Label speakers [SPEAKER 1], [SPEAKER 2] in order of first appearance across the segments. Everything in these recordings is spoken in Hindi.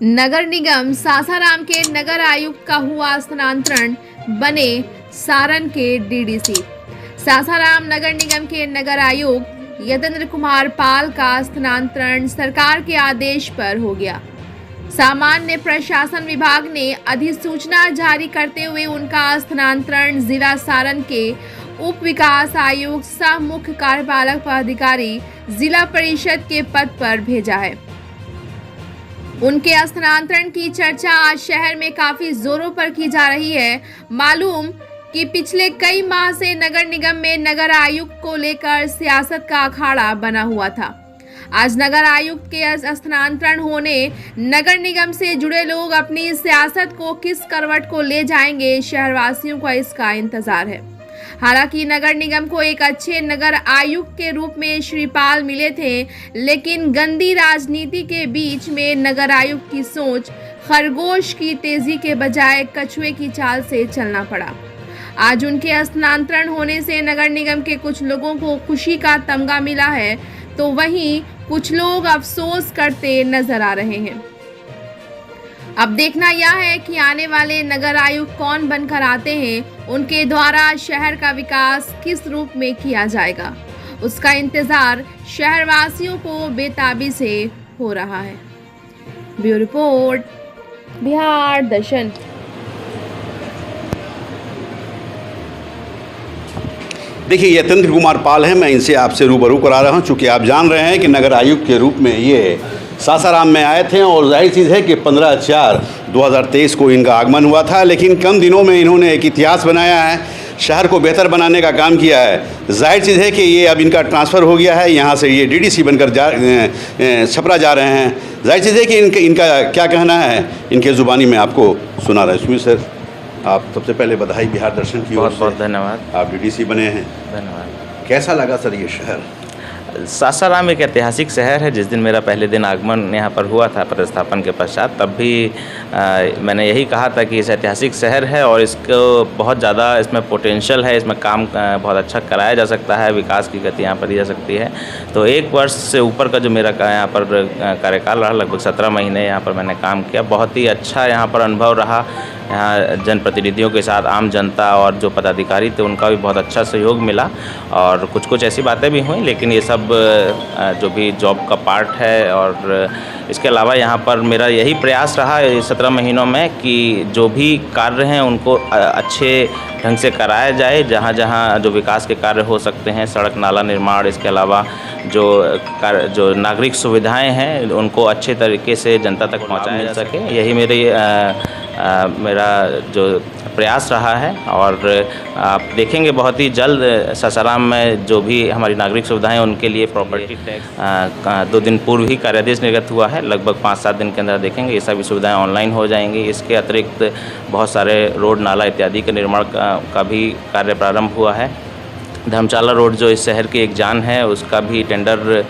[SPEAKER 1] नगर निगम सासाराम के नगर आयुक्त का हुआ स्थानांतरण, बने सारण के डीडीसी। सासाराम नगर निगम के नगर आयुक्त यतेंद्र कुमार पाल का स्थानांतरण सरकार के आदेश पर हो गया। सामान्य प्रशासन विभाग ने अधिसूचना जारी करते हुए उनका स्थानांतरण जिला सारण के उप विकास आयुक्त सह मुख्य कार्यपालक पदाधिकारी जिला परिषद के पद पर भेजा है। उनके स्थानांतरण की चर्चा आज शहर में काफी जोरों पर की जा रही है। मालूम कि पिछले कई माह से नगर निगम में नगर आयुक्त को लेकर सियासत का अखाड़ा बना हुआ था। आज नगर आयुक्त के स्थानांतरण होने नगर निगम से जुड़े लोग अपनी सियासत को किस करवट को ले जाएंगे, शहरवासियों को इसका इंतजार है। हालांकि नगर निगम को एक अच्छे नगर आयुक्त के रूप में श्री पाल मिले थे, लेकिन गंदी राजनीति के बीच में नगर आयुक्त की सोच खरगोश की तेजी के बजाय कछुए की चाल से चलना पड़ा। आज उनके स्थानांतरण होने से नगर निगम के कुछ लोगों को खुशी का तमगा मिला है, तो वहीं कुछ लोग अफसोस करते नजर आ रहे हैं। अब देखना यह है कि आने वाले नगर आयुक्त कौन बनकर आते हैं, उनके द्वारा शहर का विकास किस रूप में किया जाएगा, उसका इंतजार शहरवासियों को बेताबी से हो रहा है। ब्यूरो रिपोर्ट, बिहार दर्शन।
[SPEAKER 2] देखिए, यतेंद्र कुमार पाल हैं, मैं इनसे आपसे रूबरू करा रहा हूं। चूँकि आप जान रहे हैं कि नगर आयुक्त के रूप में ये सासाराम में आए थे और जाहिर चीज़ है कि 15/4/2023 को इनका आगमन हुआ था, लेकिन कम दिनों में इन्होंने एक इतिहास बनाया है, शहर को बेहतर बनाने का काम किया है। जाहिर चीज़ है कि ये अब इनका ट्रांसफ़र हो गया है, यहाँ से ये डीडीसी बनकर छपरा जा रहे हैं। जाहिर चीज़ है कि इनका क्या कहना है, इनके ज़ुबानी में आपको सुना रहे हैं। सुमित सर, आप सबसे पहले बधाई बिहार दर्शन की ओर से।
[SPEAKER 3] बहुत धन्यवाद।
[SPEAKER 2] आप डीडीसी बने हैं,
[SPEAKER 3] धन्यवाद।
[SPEAKER 2] कैसा लगा सर ये शहर?
[SPEAKER 3] सासाराम एक ऐतिहासिक शहर है। जिस दिन मेरा पहले दिन आगमन यहाँ पर हुआ था पदस्थापन के पश्चात, तब भी मैंने यही कहा था कि इस ऐतिहासिक शहर है और इसको बहुत ज़्यादा इसमें पोटेंशियल है, इसमें काम बहुत अच्छा कराया जा सकता है, विकास की गति यहाँ पर दी जा सकती है। तो 1 वर्ष से ऊपर का जो मेरा यहाँ पर कार्यकाल रहा, लगभग 17 महीने यहाँ पर मैंने काम किया। बहुत ही अच्छा यहाँ पर अनुभव रहा। यहाँ जनप्रतिनिधियों के साथ आम जनता और जो पदाधिकारी थे उनका भी बहुत अच्छा सहयोग मिला और कुछ ऐसी बातें भी हुई, लेकिन ये सब जो भी जॉब का पार्ट है। और इसके अलावा यहाँ पर मेरा यही प्रयास रहा 17 महीनों में कि जो भी कार्य हैं उनको अच्छे ढंग से कराया जाए। जहाँ जो विकास के कार्य हो सकते हैं, सड़क नाला निर्माण, इसके अलावा जो नागरिक सुविधाएं हैं उनको अच्छे तरीके से जनता तक पहुँचाया जा सके, यही मेरा जो प्रयास रहा है। और आप देखेंगे बहुत ही जल्द सासाराम में जो भी हमारी नागरिक सुविधाएं उनके लिए प्रॉपर्टी टैक्स 2 दिन पूर्व ही कार्यादेश निर्गत हुआ है। लगभग 5-7 दिन के अंदर देखेंगे ये सभी सुविधाएं ऑनलाइन हो जाएंगी। इसके अतिरिक्त बहुत सारे रोड नाला इत्यादि के निर्माण का भी कार्य प्रारंभ हुआ है। धर्मशाला रोड जो इस शहर की एक जान है, उसका भी टेंडर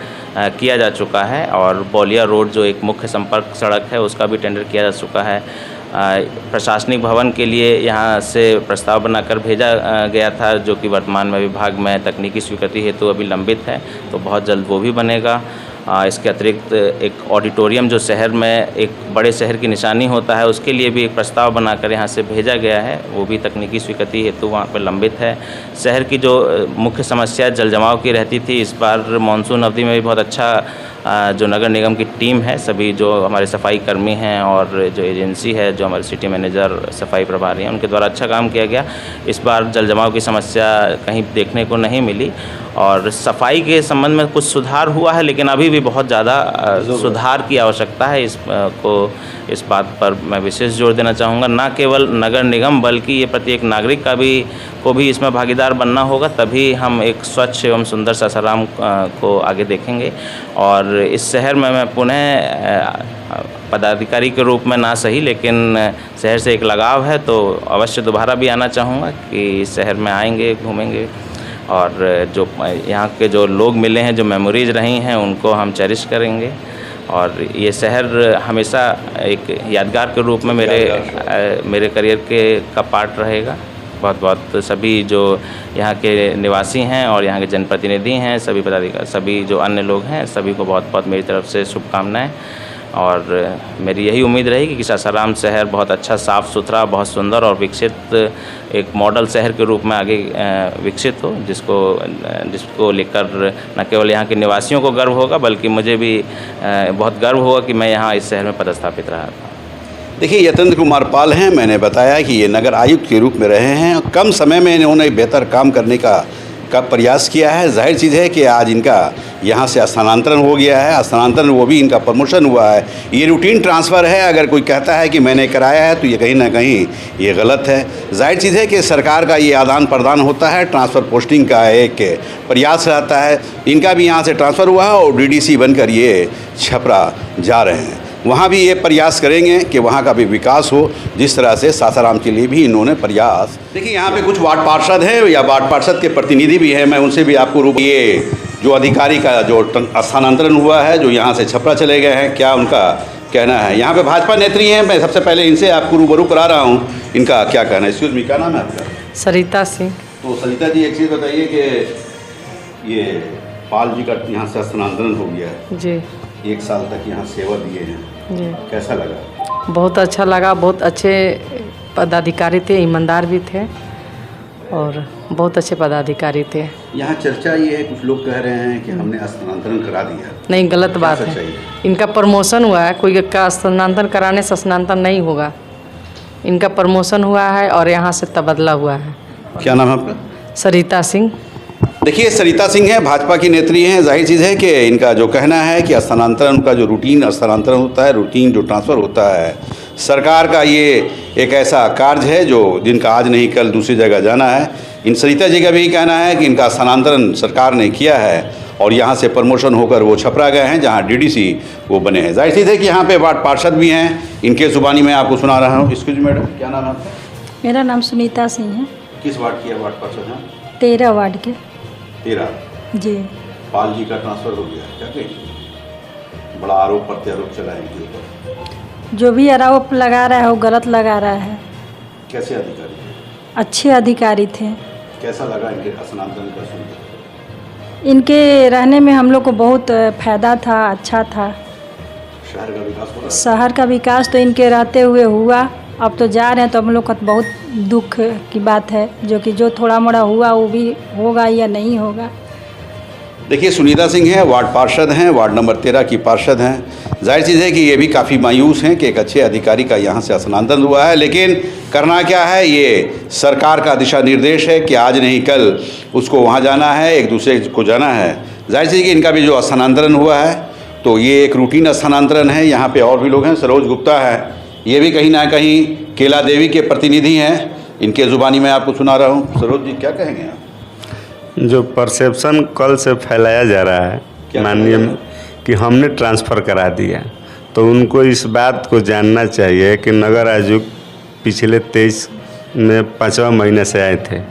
[SPEAKER 3] किया जा चुका है। और बौलिया रोड जो एक मुख्य संपर्क सड़क है, उसका भी टेंडर किया जा चुका है। प्रशासनिक भवन के लिए यहाँ से प्रस्ताव बनाकर भेजा गया था, जो कि वर्तमान में विभाग में तकनीकी स्वीकृति हेतु अभी लंबित है, तो बहुत जल्द वो भी बनेगा। इसके अतिरिक्त एक ऑडिटोरियम जो शहर में एक बड़े शहर की निशानी होता है, उसके लिए भी एक प्रस्ताव बनाकर यहाँ से भेजा गया है, वो भी तकनीकी स्वीकृति हेतु वहाँ पर लंबित है। शहर की जो मुख्य समस्या जल जमाव की रहती थी, इस बार मानसून अवधि में भी बहुत अच्छा जो नगर निगम की टीम है, सभी जो हमारे सफाई कर्मी हैं और जो एजेंसी है, जो हमारे सिटी मैनेजर सफाई प्रभारी हैं, उनके द्वारा अच्छा काम किया गया। इस बार जल जमाव की समस्या कहीं देखने को नहीं मिली और सफाई के संबंध में कुछ सुधार हुआ है, लेकिन अभी भी बहुत ज़्यादा सुधार की आवश्यकता है। इस बात पर मैं विशेष जोर देना चाहूँगा। न केवल नगर निगम बल्कि ये प्रत्येक नागरिक को भी इसमें भागीदार बनना होगा, तभी हम एक स्वच्छ एवं सुंदर सासाराम को आगे देखेंगे। और इस शहर में मैं पुनः पदाधिकारी के रूप में ना सही, लेकिन शहर से एक लगाव है, तो अवश्य दोबारा भी आना चाहूँगा कि इस शहर में आएंगे, घूमेंगे और जो यहाँ के जो लोग मिले हैं, जो मेमोरीज रही हैं, उनको हम चेरिश करेंगे। और ये शहर हमेशा एक यादगार के रूप में मेरे करियर का पार्ट रहेगा। बहुत बहुत सभी जो यहाँ के निवासी हैं और यहाँ के जनप्रतिनिधि हैं, सभी पदाधिकारी, सभी जो अन्य लोग हैं, सभी को बहुत बहुत मेरी तरफ से शुभकामनाएं। और मेरी यही उम्मीद रहेगी कि सासाराम शहर बहुत अच्छा, साफ़ सुथरा, बहुत सुंदर और विकसित एक मॉडल शहर के रूप में आगे विकसित हो, जिसको लेकर न केवल यहाँ के निवासियों को गर्व होगा बल्कि मुझे भी बहुत गर्व होगा कि मैं यहाँ इस शहर में पदस्थापित रहा था।
[SPEAKER 2] देखिए, यतेंद्र कुमार पाल हैं। मैंने बताया कि ये नगर आयुक्त के रूप में रहे हैं और कम समय में इन्होंने बेहतर काम करने का प्रयास किया है। जाहिर चीज़ है कि आज इनका यहाँ से स्थानांतरण हो गया है, स्थानांतरण वो भी इनका प्रमोशन हुआ है। ये रूटीन ट्रांसफ़र है। अगर कोई कहता है कि मैंने कराया है तो ये कहीं ना कहीं ये गलत है। जाहिर चीज़ है कि सरकार का ये आदान प्रदान होता है, ट्रांसफ़र पोस्टिंग का एक प्रयास रहता है। इनका भी यहाँ से ट्रांसफ़र हुआ है और डीडीसी बनकर ये छपरा जा रहे हैं। वहाँ भी ये प्रयास करेंगे कि वहाँ का भी विकास हो, जिस तरह से सासाराम के लिए भी इन्होंने प्रयास। देखिए, यहाँ पे कुछ वार्ड पार्षद हैं या वार्ड पार्षद के प्रतिनिधि भी हैं, मैं उनसे भी आपको ये जो अधिकारी का जो स्थानांतरण हुआ है, जो यहाँ से छपरा चले गए हैं, क्या उनका कहना है। यहाँ पे भाजपा नेत्री हैं, मैं सबसे पहले इनसे आपको रूबरू करा रहा हूँ, इनका क्या कहना है। एक्सक्यूज मी, क्या नाम है आपका?
[SPEAKER 4] सरिता सिंह।
[SPEAKER 2] तो सरिता जी, एक चीज़ बताइए कि ये पाल जी का यहाँ से स्थानांतरण हो गया है
[SPEAKER 4] जी,
[SPEAKER 2] 1 साल तक यहाँ सेवा दिए हैं
[SPEAKER 4] जी,
[SPEAKER 2] कैसा लगा?
[SPEAKER 4] बहुत अच्छा लगा। बहुत अच्छे पदाधिकारी थे, ईमानदार भी थे और बहुत अच्छे पदाधिकारी थे।
[SPEAKER 2] यहाँ चर्चा ये है, कुछ लोग कह रहे हैं कि हमने स्थानांतरण करा दिया।
[SPEAKER 4] नहीं, गलत बात है। इनका प्रमोशन हुआ है, कोई का स्थानांतरण कराने से स्थानांतरण नहीं होगा। इनका प्रमोशन हुआ है और यहाँ से तबादला हुआ है।
[SPEAKER 2] क्या नाम है आपका?
[SPEAKER 4] सरिता सिंह।
[SPEAKER 2] देखिए, सरिता सिंह है, भाजपा की नेत्री हैं। जाहिर चीज़ है कि इनका जो कहना है कि स्थानांतरण का जो रूटीन स्थानांतरण होता है, रूटीन जो ट्रांसफ़र होता है, सरकार का ये एक ऐसा कार्य है जो जिनका आज नहीं कल दूसरी जगह जाना है। इन सरिता जी का भी कहना है कि इनका स्थानांतरण सरकार ने किया है और यहाँ से प्रमोशन होकर वो छपरा गए हैं, जहाँ डीडीसी वो बने हैं। जाहिर चीज़ है कि यहाँ पे वार्ड पार्षद भी हैं, इनके ज़ुबानी में आपको सुना रहा हूँ। एक्सक्यूज मैडम, क्या नाम है आपका?
[SPEAKER 5] मेरा नाम सुनीता सिंह है।
[SPEAKER 2] किस वार्ड की है वार्ड पार्षद हैं?
[SPEAKER 5] 13 वार्ड के।
[SPEAKER 2] 13।
[SPEAKER 5] जी।
[SPEAKER 2] पाल जी का ट्रांसफ़र हो गया, क्या कहेंगे? बड़ा आरोप प्रत्यारोप चला है इनके ऊपर।
[SPEAKER 5] जो भी आरोप लगा रहा है वो गलत लगा रहा है।
[SPEAKER 2] कैसे अधिकारी?
[SPEAKER 5] अच्छे अधिकारी थे।
[SPEAKER 2] कैसा लगा इनके स्थानांतरण का सुनकर?
[SPEAKER 5] इनके रहने में हम लोग को बहुत फ़ायदा था, अच्छा था।
[SPEAKER 2] शहर का विकास हो रहा है?
[SPEAKER 5] शहर का विकास तो इनके रहते हुए हुआ। अब तो जा रहे हैं तो हम लोग का तो बहुत दुख की बात है, जो थोड़ा मोड़ा हुआ वो भी होगा या नहीं होगा।
[SPEAKER 2] देखिए, सुनीता सिंह हैं, वार्ड पार्षद हैं, वार्ड नंबर 13 की पार्षद हैं। जाहिर चीज़ है कि ये भी काफ़ी मायूस हैं कि एक अच्छे अधिकारी का यहाँ से स्थानांतरण हुआ है, लेकिन करना क्या है, ये सरकार का दिशा निर्देश है कि आज नहीं कल उसको वहाँ जाना है, एक दूसरे को जाना है। जाहिर चीज़ है कि इनका भी जो स्थानांतरण हुआ है तो ये एक रूटीन स्थानांतरण है। यहाँ पे और भी लोग हैं, सरोज गुप्ता है, ये भी कहीं ना कहीं केला देवी के प्रतिनिधि हैं, इनके ज़ुबानी में आपको सुना रहा हूँ। सरोज जी, क्या कहेंगे आप?
[SPEAKER 6] जो परसेप्शन कल से फैलाया जा रहा है माननीय कि हमने ट्रांसफ़र करा दिया, तो उनको इस बात को जानना चाहिए कि नगर आयुक्त पिछले 23 में 5वां महीने से आए थे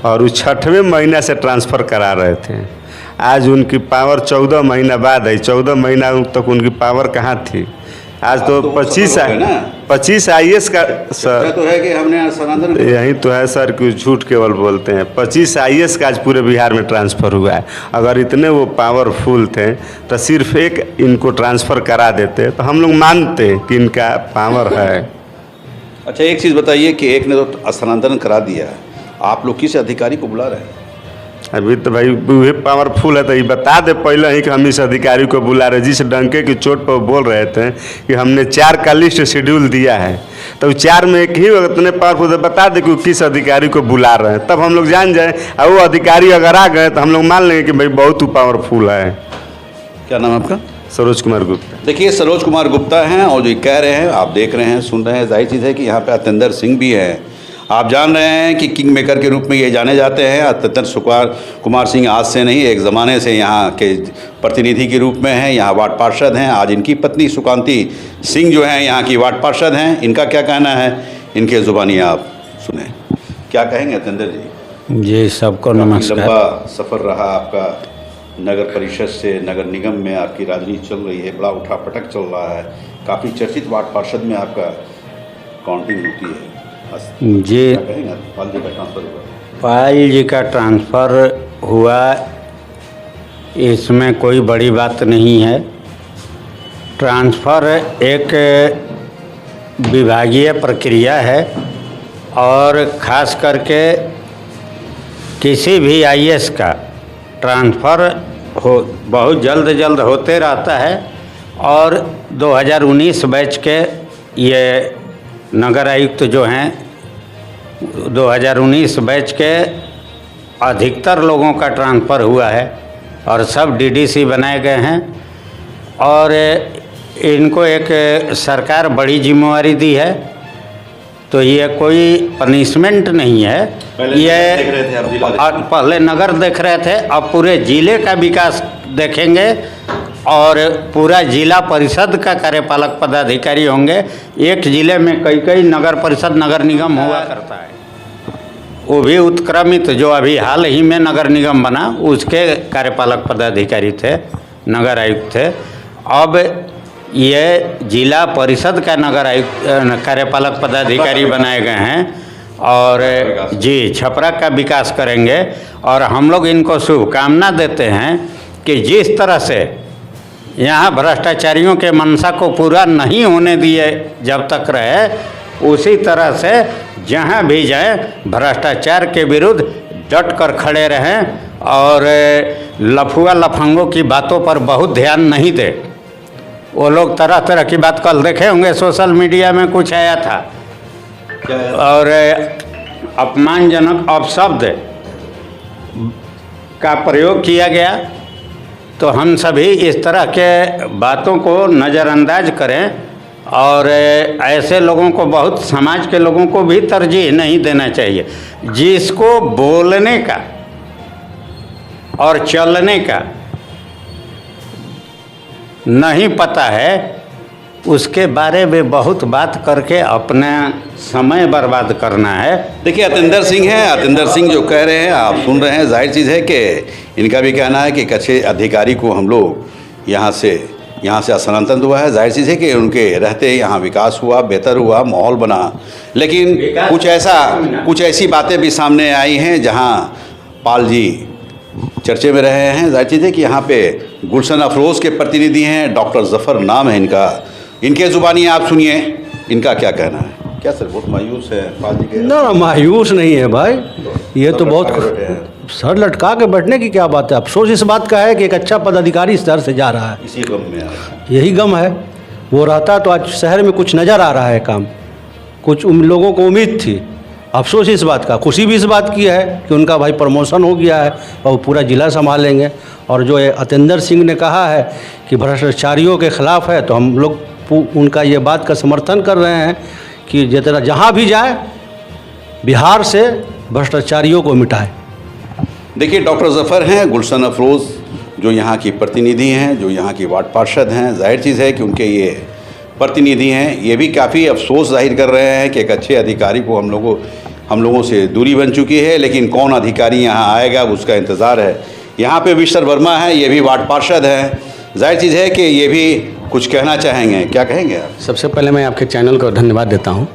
[SPEAKER 6] और वो 6वें महीना से ट्रांसफ़र करा रहे थे। आज उनकी पावर 14 महीना बाद आई। 14 महीना तक उनकी पावर कहाँ थी? आज तो 25 IAS का सर
[SPEAKER 2] तो है कि हमने स्थानांतरण,
[SPEAKER 6] यही तो है सर कि झूठ केवल बोलते हैं। 25 IAS का आज पूरे बिहार में ट्रांसफ़र हुआ है। अगर इतने वो पावरफुल थे तो सिर्फ एक इनको ट्रांसफ़र करा देते तो हम लोग मानते कि इनका पावर है।
[SPEAKER 2] अच्छा, एक चीज़ बताइए कि एक ने तो स्थानांतरण करा दिया, आप लोग किस अधिकारी को बुला रहे हैं?
[SPEAKER 6] अभी तो भाई वही पावरफुल है तो ये बता दे पहले ही कि हम इस अधिकारी को बुला रहे। जिस डंके की चोट पर बोल रहे थे कि हमने 4 का लिस्ट शेड्यूल दिया है, तो 4 में एक ही इतने पावरफुल है, बता दे कि किस अधिकारी को बुला रहे हैं, तब हम लोग जान जाए। और वो अधिकारी अगर आ गए तो हम लोग मान लेंगे कि भाई बहुत पावरफुल है।
[SPEAKER 2] क्या नाम है आपका?
[SPEAKER 6] सरोज कुमार गुप्ता।
[SPEAKER 2] देखिए, सरोज कुमार गुप्ता हैं और जो कह रहे हैं आप देख रहे हैं, सुन रहे हैं। जाहिर चीज़ है कि यहाँ पे अतेंद्र सिंह भी हैं। आप जान रहे हैं कि किंग मेकर के रूप में ये जाने जाते हैं। अतेंद्र कुमार सिंह आज से नहीं, एक ज़माने से यहाँ के प्रतिनिधि के रूप में हैं, यहाँ वार्ड पार्षद हैं। आज इनकी पत्नी सुकांती सिंह जो हैं यहाँ की वार्ड पार्षद हैं। इनका क्या कहना है, इनके ज़ुबानी आप सुने। क्या कहेंगे अतेंद्र जी?
[SPEAKER 7] जी, सबको नमस्कार।
[SPEAKER 2] लंबा सफ़र रहा आपका, नगर परिषद से नगर निगम में आपकी राजनीति चल रही है, बड़ा उठापटक चल रहा है, काफ़ी चर्चित वार्ड पार्षद में आपका काउंटिंग होती है।
[SPEAKER 7] जी,
[SPEAKER 2] पाल जी का ट्रांसफ़र हुआ?
[SPEAKER 7] पाल जी का ट्रांसफ़र हुआ, इसमें कोई बड़ी बात नहीं है। ट्रांसफ़र एक विभागीय प्रक्रिया है और ख़ास करके किसी भी आईएएस का ट्रांसफ़र बहुत जल्द होते रहता है और 2019 बैच के ये नगर आयुक्त जो हैं 2019 बैच के अधिकतर लोगों का ट्रांसफ़र हुआ है और सब डीडीसी बनाए गए हैं और इनको एक सरकार बड़ी जिम्मेवारी दी है। तो ये कोई पनिशमेंट नहीं है, ये पहले नगर देख रहे थे, अब पूरे ज़िले का विकास देखेंगे और पूरा जिला परिषद का कार्यपालक पदाधिकारी होंगे। एक ज़िले में कई नगर परिषद नगर निगम हुआ करता है, वो भी उत्क्रमित जो अभी हाल ही में नगर निगम बना उसके कार्यपालक पदाधिकारी थे, नगर आयुक्त थे। अब ये जिला परिषद का नगर आयुक्त कार्यपालक पदाधिकारी बनाए गए हैं और जी छपरा का विकास करेंगे। और हम लोग इनको शुभकामना देते हैं कि जिस तरह से यहाँ भ्रष्टाचारियों के मंशा को पूरा नहीं होने दिए जब तक रहे, उसी तरह से जहाँ भी जाए भ्रष्टाचार के विरुद्ध डट कर खड़े रहें और लफुआ लफंगों की बातों पर बहुत ध्यान नहीं दे। वो लोग तरह तरह की बात कल देखे होंगे सोशल मीडिया में कुछ आया था और अपमानजनक अपशब्द का प्रयोग किया गया। तो हम सभी इस तरह के बातों को नज़रअंदाज करें और ऐसे लोगों को बहुत समाज के लोगों को भी तरजीह नहीं देना चाहिए। जिसको बोलने का और चलने का नहीं पता है उसके बारे में बहुत बात करके अपना समय बर्बाद करना है।
[SPEAKER 2] देखिए अतिंदर सिंह हैं, अतिंदर सिंह जो कह रहे हैं आप सुन रहे हैं। जाहिर चीज़ है कि इनका भी कहना है कि एक अच्छे अधिकारी को हम लोग यहाँ से स्थानांतरित हुआ है। जाहिर चीज़ है कि उनके रहते यहाँ विकास हुआ, बेहतर हुआ, माहौल बना। लेकिन कुछ ऐसी बातें भी सामने आई हैं जहाँ पाल जी चर्चे में रहे हैं। जाहिर चीज़ है कि यहाँ पे गुलशन अफरोज़ के प्रतिनिधि हैं, डॉक्टर जफ़र नाम है इनका, इनके ज़ुबानी आप सुनिए इनका क्या कहना है। क्या सर बहुत मायूस है पाल जी के?
[SPEAKER 8] ना मायूस नहीं है भाई, ये तो बहुत सर लटका के बैठने की क्या बात है। अफसोस इस बात का है कि एक अच्छा पदाधिकारी इस तरह से जा रहा है,
[SPEAKER 2] इसी गम में
[SPEAKER 8] यही गम है। वो रहता तो आज शहर में कुछ नज़र आ रहा है काम, कुछ लोगों को उम्मीद थी। अफसोस इस बात का, खुशी भी इस बात की है कि उनका भाई प्रमोशन हो गया है और वो पूरा ज़िला संभालेंगे। और जो अतिंदर सिंह ने कहा है कि भ्रष्टाचारियों के ख़िलाफ़ है, तो हम लोग उनका ये बात का समर्थन कर रहे हैं कि जितना जहाँ भी जाए बिहार से भ्रष्टाचारियों को मिटाए।
[SPEAKER 2] देखिए डॉक्टर जफ़र हैं, गुलशन अफरोज़ जो यहाँ की प्रतिनिधि हैं, जो यहाँ की वार्ड पार्षद हैं। जाहिर चीज़ है कि उनके ये प्रतिनिधि हैं, ये भी काफ़ी अफसोस जाहिर कर रहे हैं कि एक अच्छे अधिकारी को हम लोगों से दूरी बन चुकी है। लेकिन कौन अधिकारी यहाँ आएगा उसका इंतज़ार है। यहाँ पे विश्वर वर्मा है, ये भी वार्ड पार्षद हैं। जाहिर चीज़ है कि ये भी कुछ कहना चाहेंगे, क्या कहेंगे आप?
[SPEAKER 9] सबसे पहले मैं आपके चैनल को धन्यवाद देता हूँ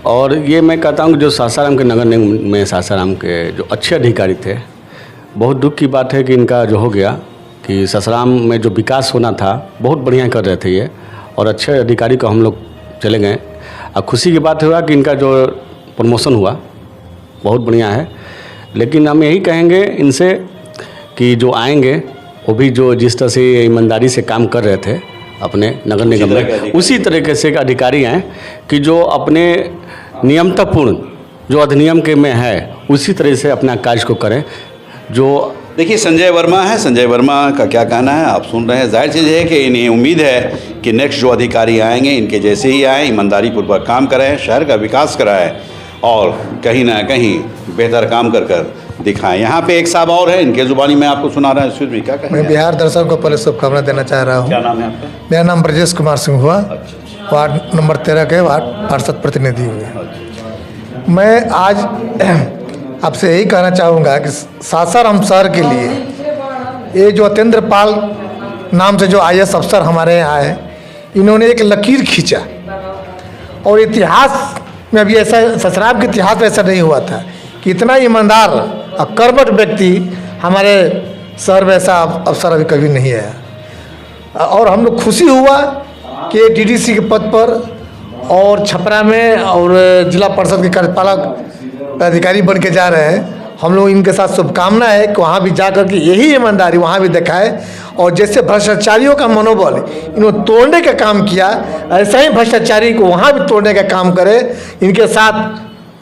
[SPEAKER 9] और ये मैं कहता हूँ कि जो सासाराम के नगर निगम में सासाराम के जो अच्छे अधिकारी थे, बहुत दुख की बात है कि इनका जो हो गया कि सासाराम में जो विकास होना था बहुत बढ़िया कर रहे थे ये, और अच्छे अधिकारी को हम लोग चले गए। और खुशी की बात हुआ कि इनका जो प्रमोशन हुआ बहुत बढ़िया है। लेकिन हम यही कहेंगे इनसे कि जो आएंगे वो भी जो जिस तरह से ईमानदारी से काम कर रहे थे अपने नगर निगम में, उसी तरीके से अधिकारी हैं कि जो अपने नियमतापूर्ण जो अधिनियम के में है उसी तरह से अपना कार्य को करें। जो
[SPEAKER 2] देखिए संजय वर्मा है, संजय वर्मा का क्या कहना है आप सुन रहे हैं। जाहिर चीज़ है कि इन्हें उम्मीद है कि नेक्स्ट जो अधिकारी आएंगे इनके जैसे ही आएँ, ईमानदारी पूर्वक काम करें, शहर का विकास कराएं और कहीं ना कहीं बेहतर काम कर दिखाएं। यहाँ पे एक साहब और है, इनके ज़ुबानी में आपको सुना रहा है। भी क्या कहेंगे?
[SPEAKER 10] मैं बिहार दर्शक को पहले शुभकामना देना चाह रहा हूँ।
[SPEAKER 2] क्या नाम है आपका?
[SPEAKER 10] मेरा नाम ब्रजेश कुमार सिंह हुआ, वार्ड नंबर 13 के वार्ड पार्षद प्रतिनिधि हुए। मैं आज आपसे यही कहना चाहूँगा कि सासाराम शहर के लिए ये जो अतेंद्र पाल नाम से जो IAS अफसर हमारे यहाँ आए, इन्होंने एक लकीर खींचा और इतिहास में अभी ऐसा ससराम के इतिहास में ऐसा नहीं हुआ था कि इतना ईमानदार और कर्मठ व्यक्ति हमारे शहर में ऐसा अफसर अभी कभी नहीं आया। और हम लोग खुशी हुआ कि डीडीसी के पद पर और छपरा में और जिला परिषद के कार्यपालक अधिकारी बन के जा रहे हैं। हम लोग इनके साथ शुभकामना है कि वहाँ भी जा कर के यही ईमानदारी वहाँ भी दिखाए और जैसे भ्रष्टाचारियों का मनोबल इन्होंने तोड़ने का काम किया, ऐसा ही भ्रष्टाचारी को वहाँ भी तोड़ने का काम करे। इनके साथ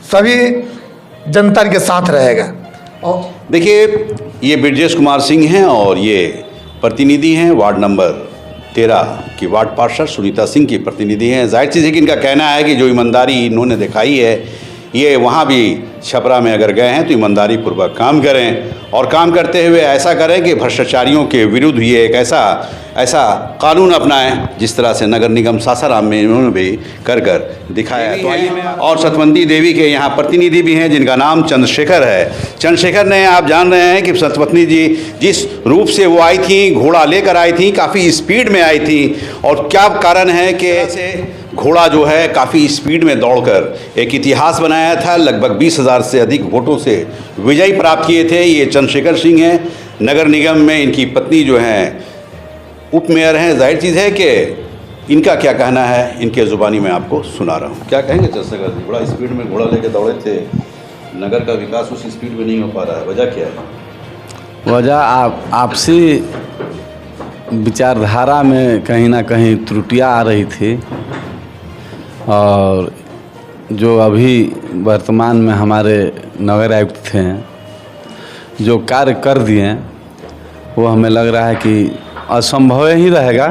[SPEAKER 10] सभी जनता के साथ रहेगा। और
[SPEAKER 2] देखिए, ये ब्रजेश कुमार सिंह हैं और ये प्रतिनिधि हैं वार्ड नंबर 13 की वार्ड पार्षद सुनीता सिंह की प्रतिनिधि हैं। जाहिर चीज़ है कि इनका कहना है कि जो ईमानदारी इन्होंने दिखाई है, ये वहाँ भी छपरा में अगर गए हैं तो ईमानदारी पूर्वक काम करें और काम करते हुए ऐसा करें कि भ्रष्टाचारियों के विरुद्ध ये एक ऐसा कानून अपनाएं जिस तरह से नगर निगम सासाराम में इन्होंने भी कर दिखाया है। तो आइए, और सतवंती देवी के यहाँ प्रतिनिधि भी हैं जिनका नाम चंद्रशेखर है। चंद्रशेखर ने, आप जान रहे हैं कि सतवंती जी जिस रूप से वो आई थी, घोड़ा लेकर आई थी, काफ़ी स्पीड में आई थी और क्या कारण है कि घोड़ा जो है काफ़ी स्पीड में दौड़कर एक इतिहास बनाया था। लगभग 20,000 से अधिक वोटों से विजयी प्राप्त किए थे। ये चंद्रशेखर सिंह हैं। नगर निगम में इनकी पत्नी जो हैं उप मेयर हैं। जाहिर चीज़ है कि इनका क्या कहना है, इनके ज़ुबानी में आपको सुना रहा हूँ। क्या कहेंगे चंद्रशेखर जी? बड़ा स्पीड में घोड़ा लेकर दौड़े थे, नगर का विकास उस स्पीड में नहीं हो पा रहा है, वजह क्या है?
[SPEAKER 9] वजह आपसी विचारधारा में कहीं ना कहीं त्रुटियां आ रही थी और जो अभी वर्तमान में हमारे नगर आयुक्त थे जो कार्य कर दिए वो हमें लग रहा है कि असंभव ही रहेगा।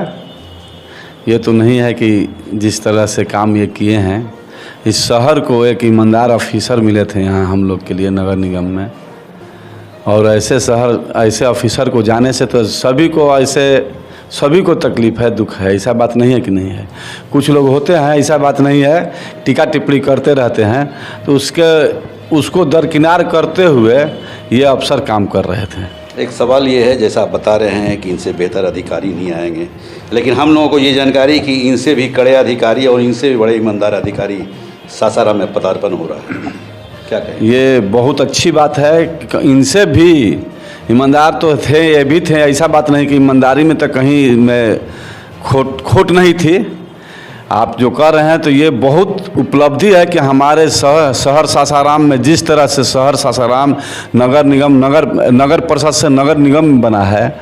[SPEAKER 9] ये तो नहीं है कि जिस तरह से काम ये किए हैं, इस शहर को एक ईमानदार ऑफिसर मिले थे यहाँ हम लोग के लिए नगर निगम में, और ऐसे ऑफिसर को जाने से तो सभी को तकलीफ़ है, दुख है। ऐसा बात नहीं है कि नहीं है। कुछ लोग होते हैं, ऐसा बात नहीं है, टीका टिप्पणी करते रहते हैं, तो उसको दरकिनार करते हुए ये अफसर काम कर रहे थे।
[SPEAKER 2] एक सवाल ये है, जैसा आप बता रहे हैं कि इनसे बेहतर अधिकारी नहीं आएंगे, लेकिन हम लोगों को ये जानकारी कि इनसे भी कड़े अधिकारी और इनसे भी बड़े ईमानदार अधिकारी सासाराम में पदार्पण हो रहा है, क्या कहें?
[SPEAKER 9] ये बहुत अच्छी बात है। इनसे भी ईमानदार तो थे, ये भी थे, ऐसा बात नहीं कि ईमानदारी में तो कहीं में खोट नहीं थी। आप जो कर रहे हैं तो ये बहुत उपलब्धि है कि हमारे शहर सासाराम में जिस तरह से शहर सासाराम नगर निगम नगर परिषद से नगर निगम बना है,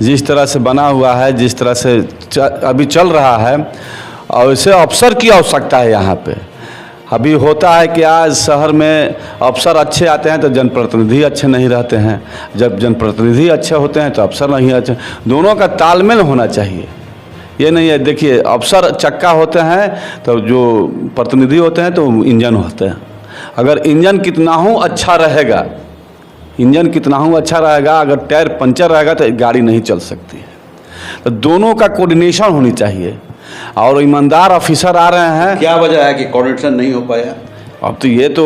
[SPEAKER 9] जिस तरह से बना हुआ है, जिस तरह से अभी चल रहा है, और इसे अफसर की आवश्यकता है यहाँ पे। अभी होता है कि आज शहर में अफसर अच्छे आते हैं तो जनप्रतिनिधि अच्छे नहीं रहते हैं, जब जनप्रतिनिधि अच्छे होते हैं तो अफसर नहीं अच्छे। दोनों का तालमेल होना चाहिए। ये नहीं है, देखिए अफसर चक्का होते हैं तो जो प्रतिनिधि होते हैं तो इंजन होते हैं। अगर इंजन कितना अच्छा रहेगा, अगर टायर पंचर रहेगा तो गाड़ी नहीं चल सकती है। तो दोनों का कोऑर्डिनेशन होनी चाहिए और ईमानदार ऑफिसर आ रहे हैं।
[SPEAKER 2] क्या वजह है कि कोऑर्डिनेशन नहीं हो पाया?
[SPEAKER 9] अब तो ये तो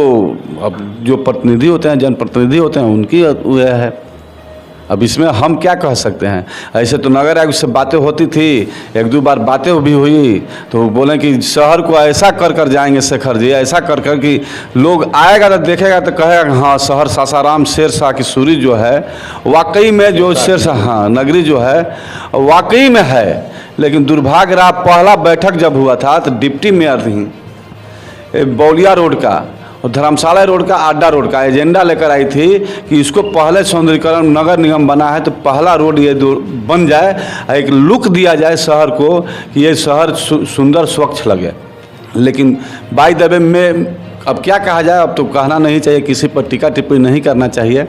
[SPEAKER 9] अब जो प्रतिनिधि होते हैं, जनप्रतिनिधि होते हैं, उनकी वह है। अब इसमें हम क्या कह सकते हैं? ऐसे तो नगर आयुक्त से बातें होती थी, एक दो बार बातें भी हुई तो बोले कि शहर को ऐसा कर जाएंगे शेखर जी, ऐसा कर कि लोग आएगा तो देखेगा तो कहेगा हाँ शहर सासाराम शेरशाह की सूरी जो है वाकई में जो शेरशाह हाँ नगरी जो है वाकई में है। लेकिन दुर्भाग्य रहा, पहला बैठक जब हुआ था तो डिप्टी मेयर थी बौलिया रोड का और धर्मशाला रोड का, आड्डा रोड का एजेंडा लेकर आई थी कि इसको पहले सौंदर्यीकरण नगर निगम बना है तो पहला रोड ये बन जाए, एक लुक दिया जाए शहर को कि ये शहर सुंदर स्वच्छ लगे। लेकिन बाय द वे में अब क्या कहा जाए, अब तो कहना नहीं चाहिए, किसी पर टीका टिप्पणी नहीं करना चाहिए।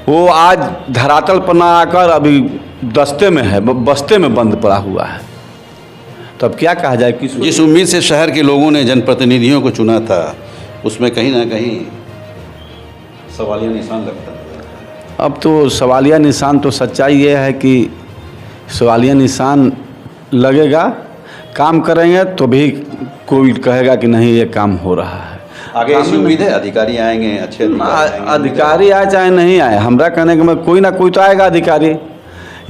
[SPEAKER 9] वो आज धरातल पर ना आकर अभी दस्ते में है, बस्ते में बंद पड़ा हुआ है। तो अब क्या कहा जाए?
[SPEAKER 2] जिस उम्मीद से शहर के लोगों ने जनप्रतिनिधियों को चुना था उसमें कहीं ना कहीं सवालिया निशान लगता है।
[SPEAKER 9] अब तो सवालिया निशान तो सच्चाई ये है कि सवालिया निशान लगेगा, काम करेंगे तो भी कोई कहेगा कि नहीं ये काम हो रहा है।
[SPEAKER 2] आगे ऐसी उम्मीद है अधिकारी आएंगे, अच्छे
[SPEAKER 9] अधिकारी आए चाहे नहीं आए, हमरा कहने के में कोई ना कोई तो आएगा अधिकारी,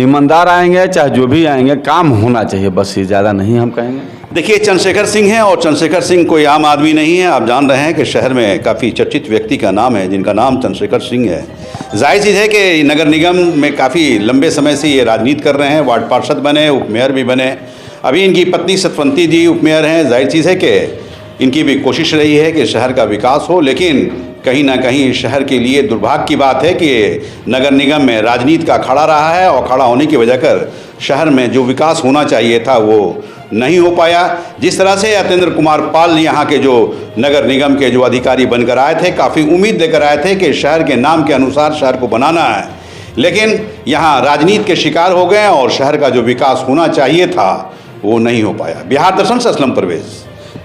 [SPEAKER 9] ईमानदार आएंगे चाहे जो भी आएंगे, काम होना चाहिए, बस ये ज़्यादा नहीं हम कहेंगे।
[SPEAKER 2] देखिए, चंद्रशेखर सिंह हैं और चंद्रशेखर सिंह कोई आम आदमी नहीं है। आप जान रहे हैं कि शहर में काफ़ी चर्चित व्यक्ति का नाम है जिनका नाम चंद्रशेखर सिंह है। जाहिर चीज़ है कि नगर निगम में काफ़ी लंबे समय से ये राजनीति कर रहे हैं, वार्ड पार्षद बने, उपमेयर भी बने। अभी इनकी पत्नी सतवंती जी उपमेयर हैं। जाहिर चीज़ है कि इनकी भी कोशिश रही है कि शहर का विकास हो, लेकिन कहीं ना कहीं शहर के लिए दुर्भाग्य की बात है कि नगर निगम में राजनीति का खड़ा रहा है और खड़ा होने की वजह कर शहर में जो विकास होना चाहिए था वो नहीं हो पाया। जिस तरह से यतेंद्र कुमार पाल यहाँ के जो नगर निगम के जो अधिकारी बनकर आए थे, काफ़ी उम्मीद देकर आए थे कि शहर के नाम के अनुसार शहर को बनाना है, लेकिन यहाँ राजनीति के शिकार हो गए और शहर का जो विकास होना चाहिए था वो नहीं हो पाया। बिहार दर्शन से असलम परवेज़।